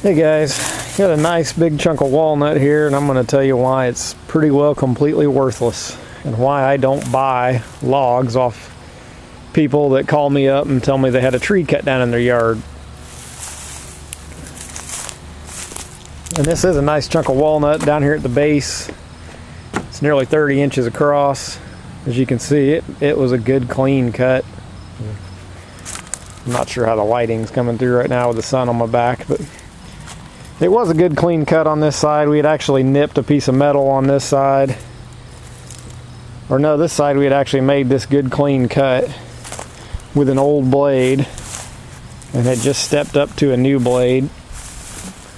Hey guys, got a nice big chunk of walnut here, and I'm going to tell you why it's pretty well completely worthless and why I don't buy logs off people that call me up and tell me they had a tree cut down in their yard. And this is a nice chunk of walnut down here at the base. It's nearly 30 inches across. As you can see, it was a good clean cut. I'm not sure how the lighting's coming through right now with the sun on my back, but it was a good clean cut on this side. We had actually nipped a piece of metal on this side. Or no, this side we had actually made this good clean cut with an old blade and had just stepped up to a new blade.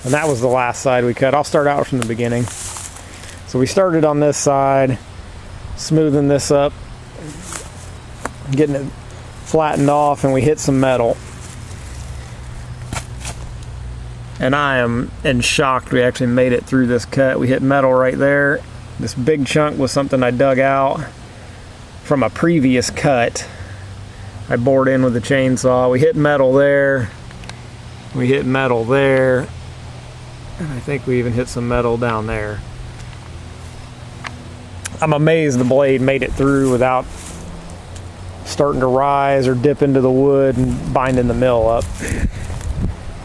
And that was the last side we cut. I'll start out from the beginning. So we started on this side, smoothing this up, getting it flattened off, and we hit some metal. And I am shocked we actually made it through this cut. We hit metal right there. This big chunk was something I dug out from a previous cut. I bored in with a chainsaw. We hit metal there. We hit metal there. And I think we even hit some metal down there. I'm amazed the blade made it through without starting to rise or dip into the wood and binding the mill up.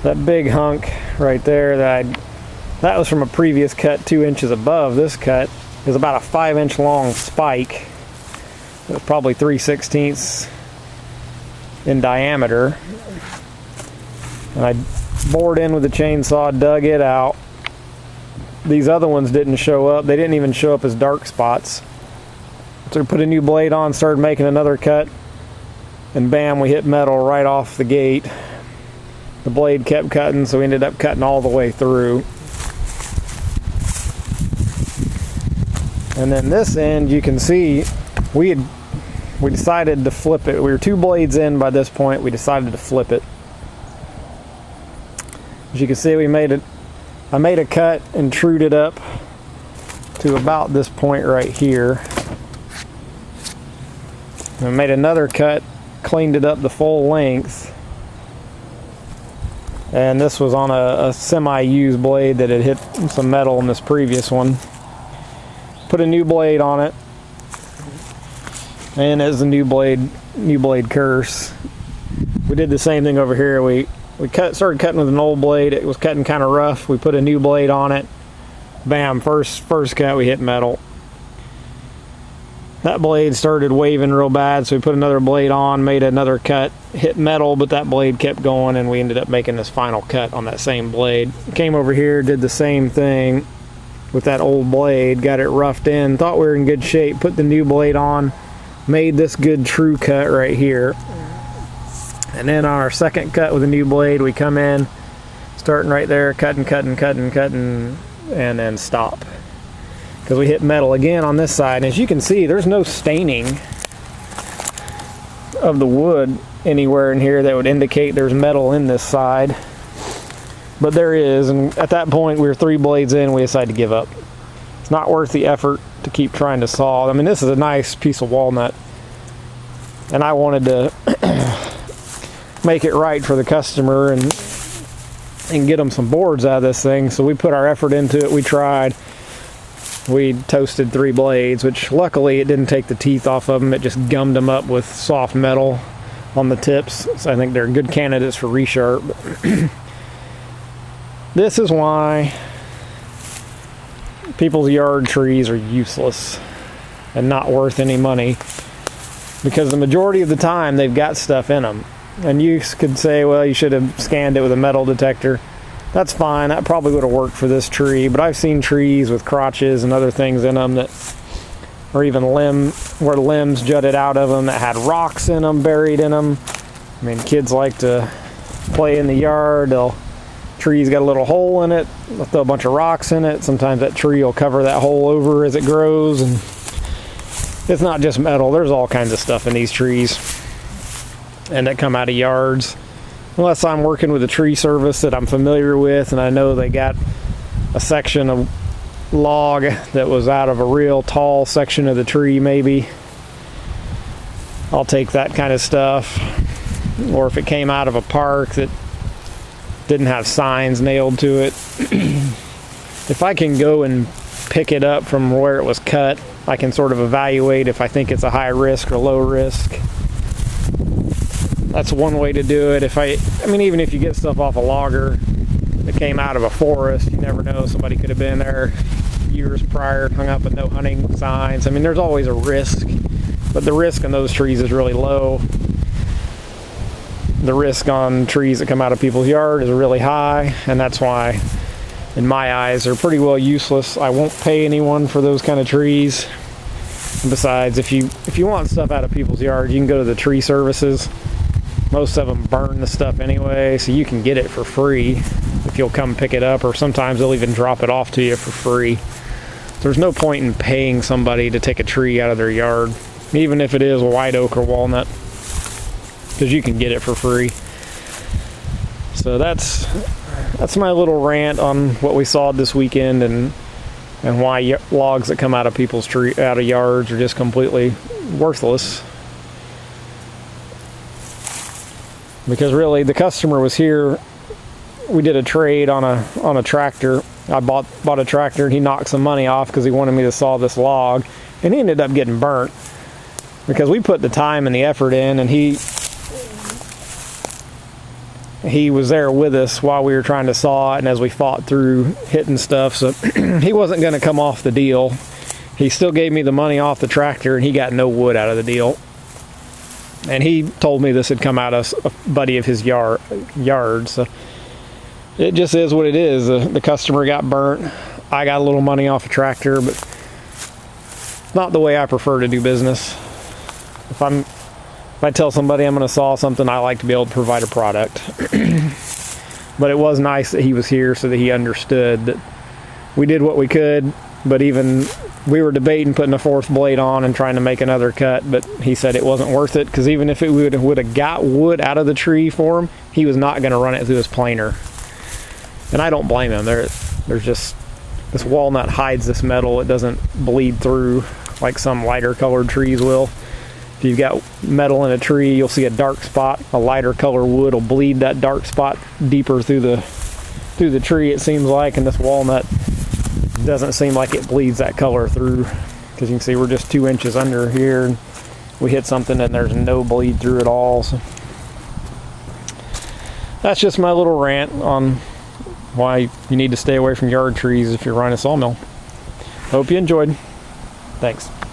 That big hunk right there, that was from a previous cut 2 inches above this cut. It was about a 5-inch long spike. It was probably 3/16 in diameter. And I bored in with the chainsaw, dug it out. These other ones didn't show up. They didn't even show up as dark spots. So we put a new blade on, started making another cut, and bam, we hit metal right off the gate. The blade kept cutting, so we ended up cutting all the way through. And then this end, you can see, we decided to flip it. We were 2 blades in by this point. We decided to flip it. As you can see, I made a cut and trued it up to about this point right here. I made another cut, cleaned it up the full length. And this was on a semi-used blade that had hit some metal in this previous one. Put a new blade on it. And as a new blade curse. We did the same thing over here. We started cutting with an old blade. It was cutting kind of rough. We put a new blade on it. Bam, first cut we hit metal. That blade started waving real bad, so we put another blade on, made another cut, hit metal, but that blade kept going, and we ended up making this final cut on that same blade. Came over here, did the same thing with that old blade, got it roughed in, thought we were in good shape, put the new blade on, made this good true cut right here. And then on our second cut with a new blade, we come in, starting right there, cutting, and then stop. Because we hit metal again on this side. And as you can see, there's no staining of the wood anywhere in here that would indicate there's metal in this side. But there is, and at that point we were 3 blades in, we decided to give up. It's not worth the effort to keep trying to saw. I mean, this is a nice piece of walnut, and I wanted to make it right for the customer and get them some boards out of this thing. So we put our effort into it. We tried. We toasted 3 blades, which luckily it didn't take the teeth off of them. It just gummed them up with soft metal on the tips. So I think they're good candidates for resharp. This is why people's yard trees are useless and not worth any money, because the majority of the time they've got stuff in them. And you could say, well, you should have scanned it with a metal detector. That's fine. That probably would have worked for this tree, but I've seen trees with crotches and other things in them that, or even where limbs jutted out of them that had rocks in them, buried in them. I mean, kids like to play in the yard. Tree's got a little hole in it. They'll throw a bunch of rocks in it. Sometimes that tree will cover that hole over as it grows, and it's not just metal. There's all kinds of stuff in these trees, and that come out of yards. Unless I'm working with a tree service that I'm familiar with and I know they got a section of log that was out of a real tall section of the tree, maybe I'll take that kind of stuff. Or if it came out of a park that didn't have signs nailed to it. If I can go and pick it up from where it was cut, I can sort of evaluate if I think it's a high risk or low risk. That's one way to do it. I mean, even if you get stuff off a logger that came out of a forest, you never know. Somebody could have been there years prior, hung up with no hunting signs. I mean, there's always a risk, but the risk on those trees is really low. The risk on trees that come out of people's yard is really high, and that's why, in my eyes, they're pretty well useless. I won't pay anyone for those kind of trees. And besides, if you want stuff out of people's yards, you can go to the tree services. Most of them burn the stuff anyway, so you can get it for free if you'll come pick it up, or sometimes they'll even drop it off to you for free. There's no point in paying somebody to take a tree out of their yard, even if it is white oak or walnut, because you can get it for free. So that's my little rant on what we saw this weekend, and why logs that come out of people's out of yards are just completely worthless. Because really, the customer was here. We did a trade on a tractor. I bought a tractor, and he knocked some money off because he wanted me to saw this log, and he ended up getting burnt because we put the time and the effort in, and he was there with us while we were trying to saw it and as we fought through hitting stuff. So he wasn't going to come off the deal. He still gave me the money off the tractor, and he got no wood out of the deal. And he told me this had come out of a buddy of his yard. So it just is what it is. The customer got burnt. I got a little money off a tractor, but it's not the way I prefer to do business. If I tell somebody I'm going to saw something, I like to be able to provide a product. But it was nice that he was here so that he understood that we did what we could, but even we were debating putting a fourth blade on and trying to make another cut, but he said it wasn't worth it, because even if it would have got wood out of the tree for him, he was not going to run it through his planer. And I don't blame him. There's just, this walnut hides this metal. It doesn't bleed through like some lighter colored trees will. If you've got metal in a tree, you'll see a dark spot. A lighter color wood will bleed that dark spot deeper through the tree, it seems like, and this walnut doesn't seem like it bleeds that color through, because you can see we're just 2 inches under here, and we hit something and there's no bleed through at all. So that's just my little rant on why you need to stay away from yard trees if you're running a sawmill. Hope you enjoyed. Thanks.